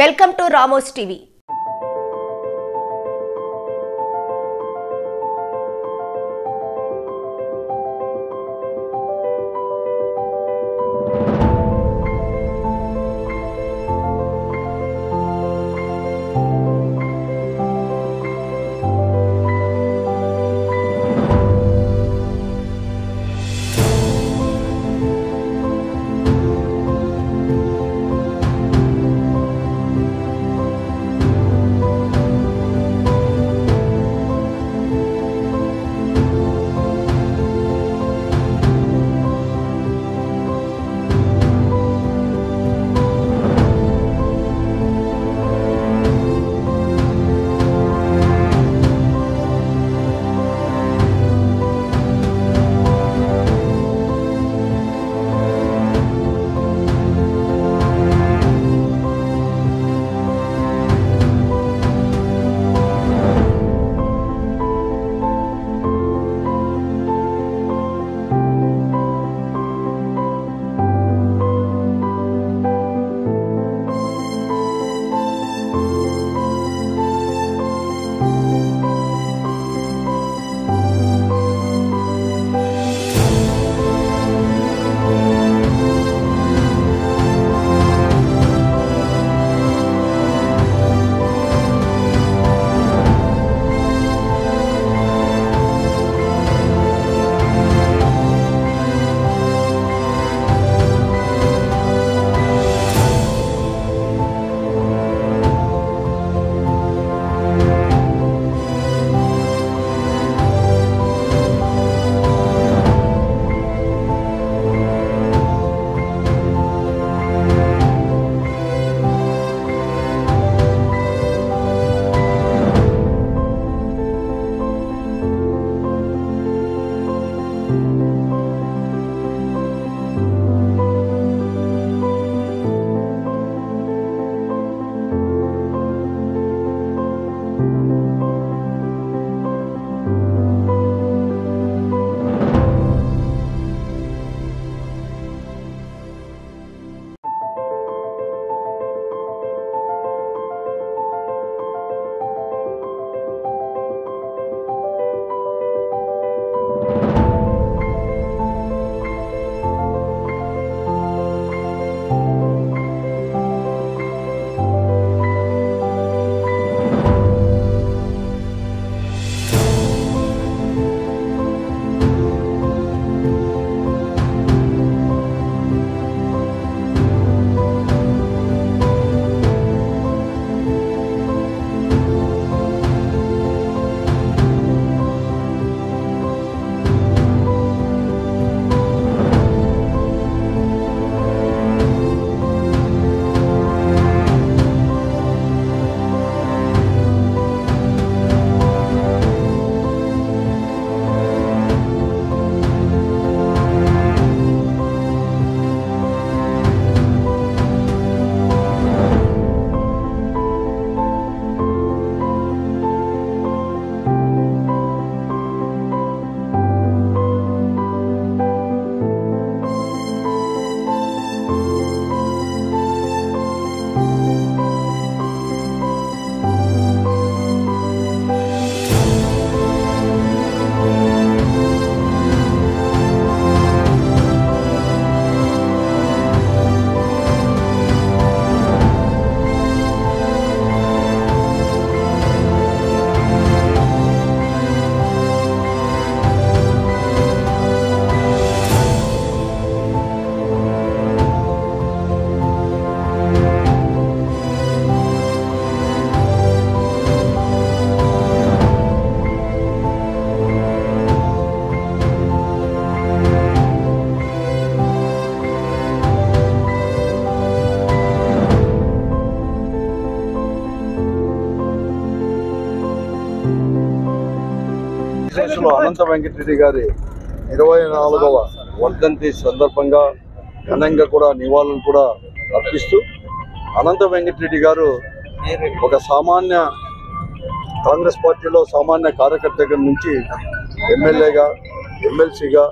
Welcome to Ramos TV. Anantha Venkata Reddy గారి 24వ వర్ధంతి సందర్భంగా ఘనంగా కూడా నివాళులు కూడా అర్పిస్తూ అనంత వెంకటరెడ్డి గారు ఒక సామాన్య కాంగ్రెస్ పార్టీలో సామాన్య కార్యకర్తగా నుంచి ఎమ్మెల్యేగా, ఎమ్మెల్సీగా,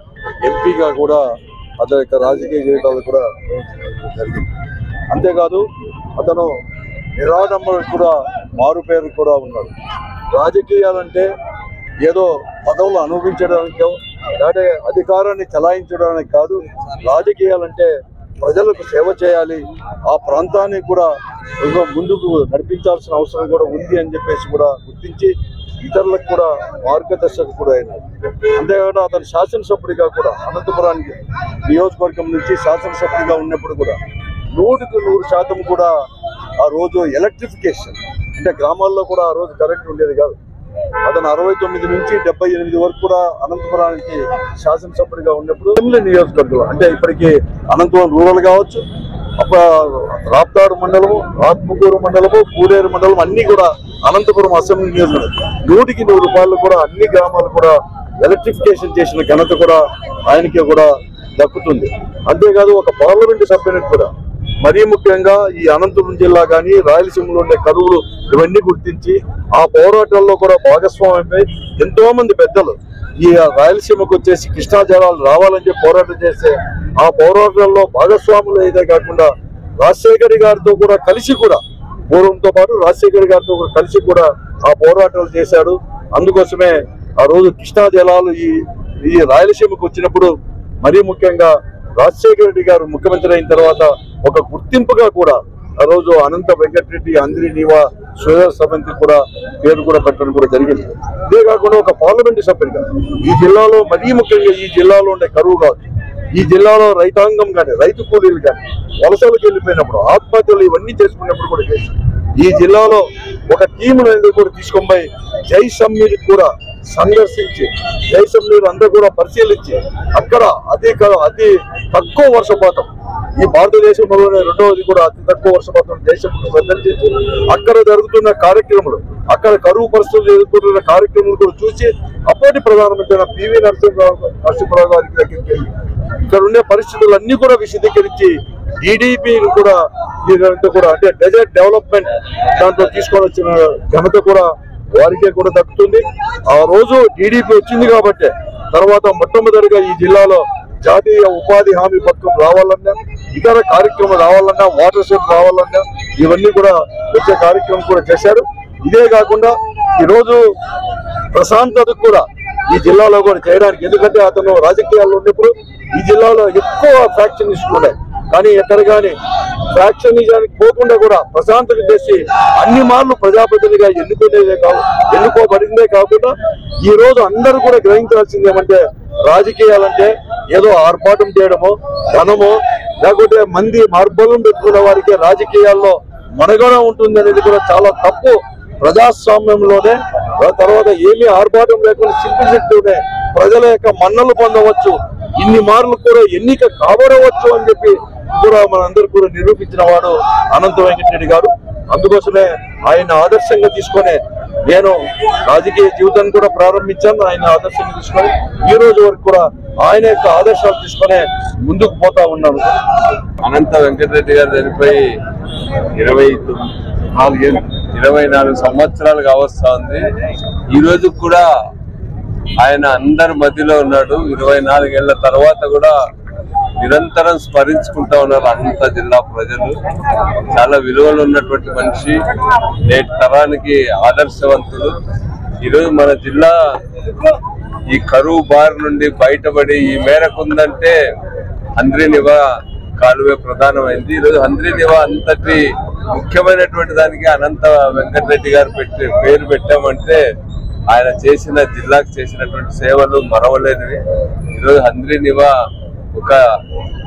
ఎంపీగా కూడా అతని యొక్క రాజకీయ జీవితాలు కూడా జరిగింది. అంతేకాదు అతను నిరాడంబర కూడా మారుపేరు కూడా ఉన్నాడు. రాజకీయాలంటే ఏదో పదవులు అనుభవించడానికో లేదంటే అధికారాన్ని చలాయించడానికి కాదు. రాజకీయాలంటే ప్రజలకు సేవ చేయాలి, ఆ ప్రాంతాన్ని కూడా ముందుకు నడిపించాల్సిన అవసరం కూడా ఉంది అని చెప్పేసి కూడా గుర్తించి ఇతరులకు కూడా మార్గదర్శకుడు కూడా అయినాడు. అంతేకాకుండా అతను శాసనసభ్యుడిగా కూడా అనంతపురానికి నియోజకవర్గం నుంచి శాసనసభ్యుడిగా ఉన్నప్పుడు కూడా 100% కూడా ఆ రోజు ఎలక్ట్రిఫికేషన్ అంటే గ్రామాల్లో కూడా ఆ రోజు కరెంట్ ఉండేది కాదు. అతను 69 నుంచి 78 వరకు కూడా అనంతపురానికి శాసనసభ్యుడిగా ఉన్నప్పుడు నియోజకవర్గంలో అంటే ఇప్పటికీ అనంతపురం రూరల్ కావచ్చు, రాప్తాడు మండలము, ఆత్మకూరు మండలము, పూలేరు మండలం అన్ని కూడా అనంతపురం అసెంబ్లీ నియోజకవర్గం 100% కూడా అన్ని గ్రామాలు కూడా ఎలక్ట్రిఫికేషన్ చేసిన ఘనత కూడా ఆయనకి కూడా దక్కుతుంది. అంతేకాదు ఒక పార్లమెంటు సభ్యునికి కూడా మరీ ముఖ్యంగా ఈ అనంతపురం జిల్లా కానీ రాయలసీమలో ఉండే కరువులు ఇవన్నీ గుర్తించి ఆ పోరాటాల్లో కూడా భాగస్వామ్యమై ఎంతో మంది పెద్దలు ఈ రాయలసీమకు వచ్చేసి కృష్ణా జలాలు రావాలని చెప్పి పోరాటం చేస్తే ఆ పోరాటాల్లో భాగస్వాములు అయితే కాకుండా రాజశేఖర్ గారితో కూడా కలిసి కూడా పూర్వంతో పాటు రాజశేఖర్ గారితో కలిసి కూడా ఆ పోరాటాలు చేశాడు. అందుకోసమే ఆ రోజు కృష్ణా జలాలు ఈ రాయలసీమకు వచ్చినప్పుడు మరీ ముఖ్యంగా రాజశేఖర రెడ్డి గారు ముఖ్యమంత్రి అయిన తర్వాత ఒక గుర్తింపుగా కూడా ఆ రోజు అనంత వెంకటరెడ్డి అంద్రి నీవా స్వయం సమితి కూడా పేరు కూడా పెట్టడం కూడా జరిగింది. ఇదే కాకుండా ఒక పార్లమెంటు సభ్యుడిగా ఈ జిల్లాలో మరీ ముఖ్యంగా ఈ జిల్లాలో ఉండే కరువు కాదు, ఈ జిల్లాలో రైతాంగం కానీ రైతు కూలీలు కానీ వలసలకు వెళ్ళిపోయినప్పుడు ఆత్మహత్యలు ఇవన్నీ చేసుకున్నప్పుడు కూడా చేశారు. ఈ జిల్లాలో ఒక టీమును కూడా తీసుకొని పోయి జైసమ్మీర్ కూడా సందర్శించి జైసమ్మీర్ అందరూ కూడా పరిశీలించి అక్కడ అతి తక్కువ వర్షపాతం ఈ భారతదేశంలోనే రెండవది కూడా అతి తక్కువ వర్షపాతం జైసమ్మీర్ సందర్శించి అక్కడ జరుగుతున్న కార్యక్రమాలు అక్కడ కరువు పరిస్థితులు ఎదుర్కొంటున్న కార్యక్రమాలు కూడా చూసి అప్పటి ప్రధానమంత్రి పివి నరసింహరావు గారికి దగ్గరికి వెళ్ళి ఇక్కడ ఉండే పరిస్థితులన్నీ కూడా విశదీకరించి టీడీపీని కూడా అంటే డెజర్ట్ డెవలప్మెంట్ దాంట్లో తీసుకొని వచ్చిన ఘనత కూడా వారికే కూడా దక్కుతుంది. ఆ రోజు టీడీపీ వచ్చింది కాబట్టి తర్వాత మొట్టమొదటిగా ఈ జిల్లాలో జాతీయ ఉపాధి హామీ పథకం రావాలన్నా ఇతర కార్యక్రమం రావాలన్నా వాటర్ షెడ్ రావాలన్నా ఇవన్నీ కూడా వచ్చే కార్యక్రమం కూడా చేశారు. ఇదే కాకుండా ఈరోజు ప్రశాంతతకు కూడా ఈ జిల్లాలో కూడా చేయడానికి, ఎందుకంటే అతను రాజకీయాల్లో ఉన్నప్పుడు ఈ జిల్లాలో ఎక్కువ ఫ్యాక్షనిస్టులు ఉన్నాయి, కానీ ఎక్కడ కానీ ఫ్యాక్షనిజానికి పోకుండా కూడా ప్రశాంతత చేసి అన్ని మార్లు ప్రజాప్రతినిధిగా ఎన్నుకోబడిందే కాకుండా ఈ రోజు అందరూ కూడా గ్రహించాల్సింది ఏమంటే రాజకీయాలంటే ఏదో ఆర్భాటం చేయడమో ధనమో లేకపోతే మంది మార్బలం పెట్టుకున్న వారికి రాజకీయాల్లో మనుగడ ఉంటుంది అనేది కూడా చాలా తప్పు. ప్రజాస్వామ్యంలోనే తర్వాత ఏమీ ఆర్భాటం లేకుండా సింప్లిసిటీనే ప్రజల యొక్క మన్నలు పొందవచ్చు, ఇన్ని మార్లు కూడా ఎన్నిక కాబడవచ్చు అని చెప్పి కూడా మనందరూ కూడా నిరూపించిన వాడు అనంత వెంకటరెడ్డి గారు. అందుకోసమే ఆయన ఆదర్శంగా తీసుకొని నేను రాజకీయ జీవితాన్ని కూడా ప్రారంభించాను. ఆయన ఆదర్శంగా తీసుకొని ఈ రోజు వరకు కూడా ఆయన యొక్క ఆదర్శాలు తీసుకొని ముందుకు పోతా ఉన్నాను. అనంత వెంకటరెడ్డి గారు చనిపోయి 24 సంవత్సరాలుగా అవస్థ ఉంది. ఈ రోజు కూడా ఆయన అందరి మధ్యలో ఉన్నాడు. 24 ఏళ్ల తర్వాత కూడా నిరంతరం స్మరించుకుంటా ఉన్నారు అనంత జిల్లా ప్రజలు. చాలా విలువలు ఉన్నటువంటి మనిషి, నేటి తరానికి ఆదర్శవంతులు. ఈరోజు మన జిల్లా ఈ కరువు బారి నుండి బయటపడి ఈ మేరకు ఉందంటే హంద్రీనివా కాలువే ప్రధానమైంది. ఈరోజు హంద్రీనివా అంతటి ముఖ్యమైనటువంటి దానికి అనంత వెంకటరెడ్డి గారు పేరు పెట్టామంటే ఆయన చేసిన జిల్లాకు చేసినటువంటి సేవలు మరవలేనివి. ఈరోజు హంద్రీనివా ఒక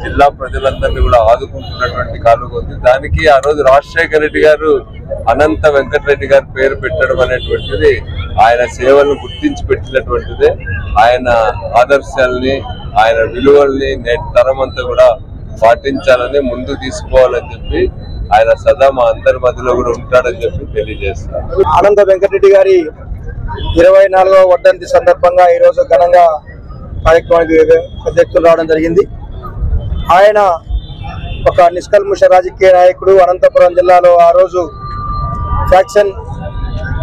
జిల్లా ప్రజలందరినీ కూడా ఆదుకుంటున్నటువంటి కాలువ ఉంది. దానికి ఆ రోజు రాజశేఖర రెడ్డి గారు అనంత వెంకటరెడ్డి గారు పేరు పెట్టడం అనేటువంటిది ఆయన సేవలను గుర్తించి పెట్టినటువంటిదే. ఆయన ఆదర్శాలని ఆయన విలువల్ని నేటి తరం అంతా కూడా పాటించాలని ముందు తీసుకోవాలని చెప్పి ఆయన సదా మా అందరి మధ్యలో కూడా ఉంటాడని చెప్పి తెలియజేస్తారు. అనంత వెంకటరెడ్డి గారి 24వ వర్ధంతి సందర్భంగా ఈరోజు ఘనంగా కార్యక్రమానికి అధ్యక్షులు రావడం జరిగింది. ఆయన ఒక నిష్కల్ముష రాజకీయ నాయకుడు. అనంతపురం జిల్లాలో ఆ రోజు ఫ్యాక్షన్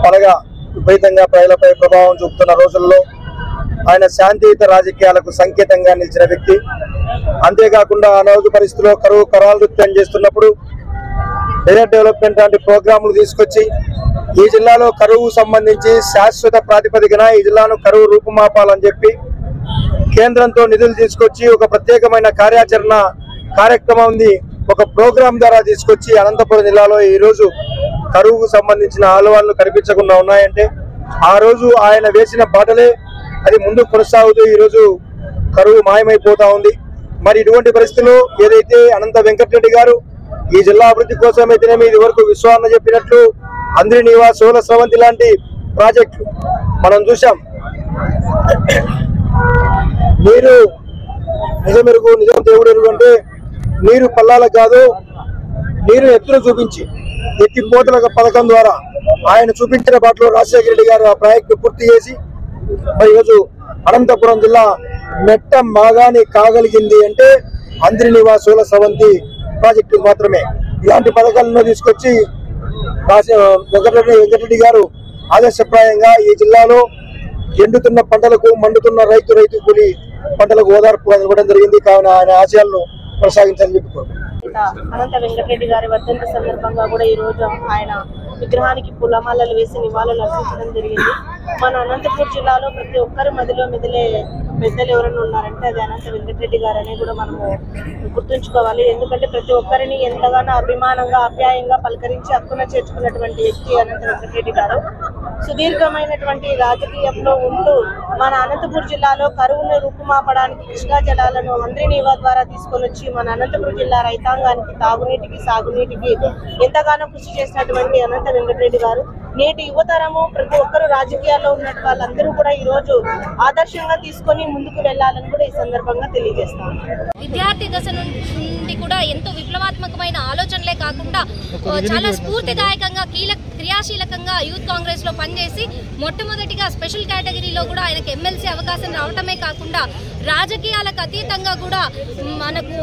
పరగా విపరీతంగా ప్రజలపై ప్రభావం చూపుతున్న రోజుల్లో ఆయన శాంతియుత రాజకీయాలకు సంకేతంగా నిలిచిన వ్యక్తి. అంతేకాకుండా అనారోగ్య పరిస్థితుల్లో కరువు కరాలు నృత్యం చేస్తున్నప్పుడు డైరెక్ట్ డెవలప్మెంట్ లాంటి ప్రోగ్రాంలు తీసుకొచ్చి ఈ జిల్లాలో కరువు సంబంధించి శాశ్వత ప్రాతిపదికన ఈ జిల్లాను కరువు రూపుమాపాలని చెప్పి కేంద్రంతో నిధులు తీసుకొచ్చి ఒక ప్రత్యేకమైన కార్యాచరణ కార్యక్రమం ఒక ప్రోగ్రాం ద్వారా తీసుకొచ్చి అనంతపురం జిల్లాలో ఈ రోజు కరువుకు సంబంధించిన ఆలవాళ్లు కనిపించకుండా ఉన్నాయంటే ఆ రోజు ఆయన వేసిన బాటలే అది ముందు కొనసాగుతూ ఈ రోజు కరువు మాయమైపోతా ఉంది. మరి ఇటువంటి పరిస్థితుల్లో ఏదైతే అనంత వెంకటరెడ్డి గారు ఈ జిల్లా అభివృద్ధి కోసం అయితేనేమి ఇది వరకు విశ్వాన్న చెప్పినట్లు అంద్రి నివాస్ సోల స్రవంతి లాంటి ప్రాజెక్టులు మనం చూసాం. నీరు నిజమెరుగు నిజం దేవుడెరుగు అంటే నీరు పల్లాలకు కాదు, నీరు ఎత్తున చూపించి ఎత్తిపోతల పథకం ద్వారా ఆయన చూపించిన బాటలో రాజశేఖర రెడ్డి గారు ఆ ప్రాజెక్టు పూర్తి చేసి మరి ఈరోజు అనంతపురం జిల్లా మెట్ట మాగాని కాగలిగింది అంటే అంద్రి నివాస్ సోల స్రవంతి ప్రాజెక్టు మాత్రమే. ఇలాంటి పథకాలను తీసుకొచ్చి వెంకటరెడ్డి గారు ఆదర్శప్రాయంగా ఈ జిల్లాలో ఎండుతున్న పంటలకు మండుతున్న రైతు కూలి పంటలకు ఓదార్పు ఇవ్వడం జరిగింది. కావున ఆయన ఆశయాలను కొనసాగించాలని చెప్పుకోండి. అనంత వెంకటరెడ్డి గారి వర్ధంతి సందర్భంగా కూడా ఈ రోజు ఆయన విగ్రహానికి పూలమాలలు వేసి నివాళులు అర్పించడం జరిగింది. మన అనంతపురం జిల్లాలో ప్రతి ఒక్కరి మదిలో మెదిలే పెద్దలు ఎవరైనా ఉన్నారంటే అది అనంత వెంకటరెడ్డి గారు అని కూడా మనము గుర్తుంచుకోవాలి. ఎందుకంటే ప్రతి ఒక్కరిని ఎంతగానో అభిమానంగా ఆప్యాయంగా పలకరించి హక్కున చేర్చుకున్నటువంటి వ్యక్తి అనంత వెంకటరెడ్డి గారు. సుదీర్ఘమైనటువంటి రాజకీయంలో ఉంటూ మన అనంతపురం జిల్లాలో కరువును రూపుమాపడానికి కృష్ణా జలాలను అంద్రి నీవా ద్వారా తీసుకొని వచ్చి మన అనంతపురం జిల్లా రైతాంగానికి తాగునీటికి సాగునీటికి ఎంతగానో కృషి చేసినటువంటి అనంత వెంకటరెడ్డి గారు నేటి యువతరము ప్రతి ఒక్కరు రాజకీయాల్లో ఉన్నట్టు వాళ్ళందరూ కూడా ఈ రోజు ఆదర్శంగా తీసుకొని ముందుకు వెళ్లాలని కూడా ఈ సందర్భంగా తెలియజేస్తాం. విద్యార్థి దశ నుండి కూడా ఎంతో విప్లవాత్మకమైన ఆలోచనలే కాకుండా చాలా స్ఫూర్తిదాయకంగా క్రియాశీలకంగా యూత్ కాంగ్రెస్ లో పనిచేసి మొట్టమొదటిగా స్పెషల్ కేటగిరీలో కూడా ఆయనకు ఎమ్మెల్సీ అవకాశం రావటమే కాకుండా రాజకీయాలకు అతీతంగా కూడా మనకు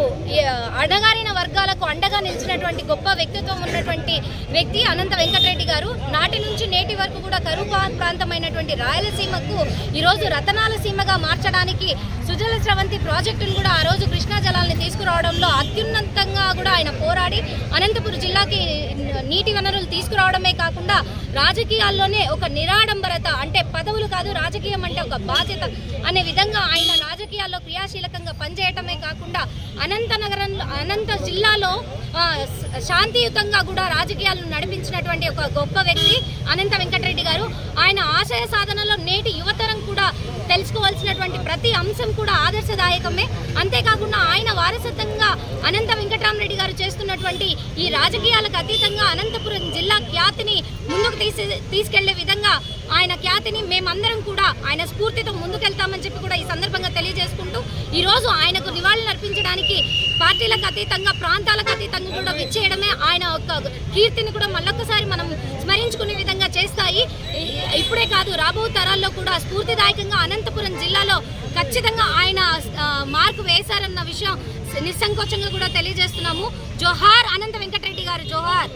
అడగారిన వర్గాలకు అండగా నిలిచినటువంటి గొప్ప వ్యక్తిత్వం ఉన్నటువంటి వ్యక్తి అనంత వెంకటరెడ్డి గారు. నాటి నుంచి నేటి వరకు కూడా కరువు ప్రాంతమైనటువంటి రాయలసీమకు ఈరోజు రతనాల సీమగా మార్చడానికి సుజల స్రవంతి ప్రాజెక్టును కూడా ఆ రోజు కృష్ణా జలాల్ని తీసుకురావడంలో అత్యున్నతంగా కూడా ఆయన పోరాడి అనంతపురం జిల్లాకి నీటి వనరులు తీసుకురావడమే కాకుండా రాజకీయాల్లోనే ఒక నిరాడంబరత అంటే పదవులు కాదు రాజకీయం అంటే ఒక బాధ్యత అనే విధంగా ఆయన రాజకీయాల్లో క్రియాశీలకంగా పనిచేయటమే కాకుండా అనంత జిల్లాలో శాంతియుతంగా కూడా రాజకీయాలను నడిపించినటువంటి ఒక గొప్ప వ్యక్తి అనంత వెంకటరెడ్డి గారు. ఆయన ఆశయ సాధనలో నేటి యువతరం కూడా తెలుసుకోవాల్సినటువంటి ప్రతి అంశం కూడా ఆదర్శదాయకమే. అంతేకాకుండా ఆయన వారసత్వంగా అనంత వెంకటరామరెడ్డి గారు చేస్తున్నటువంటి ఈ రాజకీయాలకు అతీతంగా అనంతపురం జిల్లా ఖ్యాతిని ముందుకు తీసుకెళ్లే విధంగా ఆయన ఖ్యాతిని మేమందరం కూడా ఆయన స్ఫూర్తితో ముందుకెళ్తామని చెప్పి కూడా ఈ సందర్భంగా తెలియజేసుకుంటూ ఈ రోజు ఆయనకు నివాళులు అర్పించడానికి పార్టీలకు అతీతంగా ప్రాంతాలకు అతీతంగా కూడా విచ్చేయడమే ఆయన ఒక కీర్తిని కూడా మళ్ళొక్కసారి మనం స్మరించుకునే విధంగా చేస్తాయి. ఇప్పుడే కాదు రాబో తరాల్లో కూడా స్ఫూర్తిదాయకంగా అనంతపురం జిల్లాలో ఖచ్చితంగా ఆయన మార్కు వేశారన్న విషయం నిస్సంకోచంగా కూడా తెలియజేస్తున్నాము. జోహార్ అనంత వెంకటరెడ్డి గారు, జోహార్.